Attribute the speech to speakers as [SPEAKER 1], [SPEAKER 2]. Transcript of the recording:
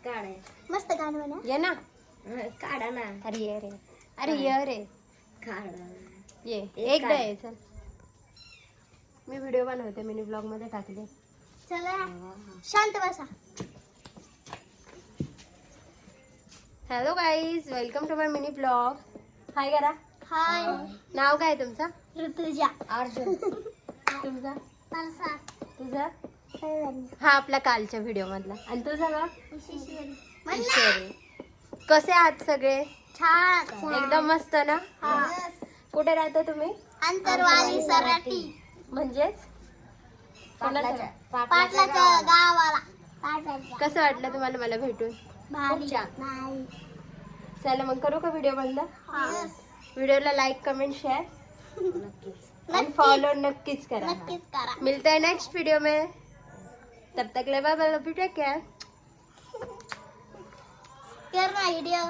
[SPEAKER 1] काढाय
[SPEAKER 2] मस्त गाणं म्हणा.
[SPEAKER 3] ये ना.
[SPEAKER 1] काढा ना.
[SPEAKER 3] अरे ये रे. अरे ये रे.
[SPEAKER 1] काढा.
[SPEAKER 3] ये एकदा ये चल. मी व्हिडिओ बनवते, मिनी ब्लॉग मध्ये टाकले.
[SPEAKER 2] चला शांत बसा.
[SPEAKER 3] Hello guys, welcome to my mini blog. Hi करा.
[SPEAKER 2] हाय.
[SPEAKER 3] नाव काय तुमचं?
[SPEAKER 2] ऋतुजा.
[SPEAKER 3] अर्जुन. तुमचा?
[SPEAKER 2] परसा.
[SPEAKER 3] तुझा? हा आपला कालच्या व्हिडिओ मधला. आणि तुझा का? ईश्वरी. कसे आहात सगळे?
[SPEAKER 2] छान.
[SPEAKER 3] एकदम मस्त ना.
[SPEAKER 2] हा.
[SPEAKER 3] कुठे राहता तुम्ही?
[SPEAKER 2] अंतरवाली सराटी.
[SPEAKER 3] म्हणजेच
[SPEAKER 1] पाटलाच्या
[SPEAKER 2] पाटलाच्या गावाला. पाटलाच्या.
[SPEAKER 3] कसं वाटलं तुम्हाला मला भेटून?
[SPEAKER 2] भारी. नाही.
[SPEAKER 3] चला मग करू का व्हिडिओ बंद?
[SPEAKER 2] हा.
[SPEAKER 3] व्हिडिओला लाईक कमेंट शेअर
[SPEAKER 1] नक्कीच.
[SPEAKER 3] आणि फॉलो नक्कीच करा.
[SPEAKER 2] नक्कीच करा.
[SPEAKER 3] मिलते हैं नेक्स्ट वीडियो में. तब तक ले बाय बाय. Take care.
[SPEAKER 2] कर ना व्हिडिओ.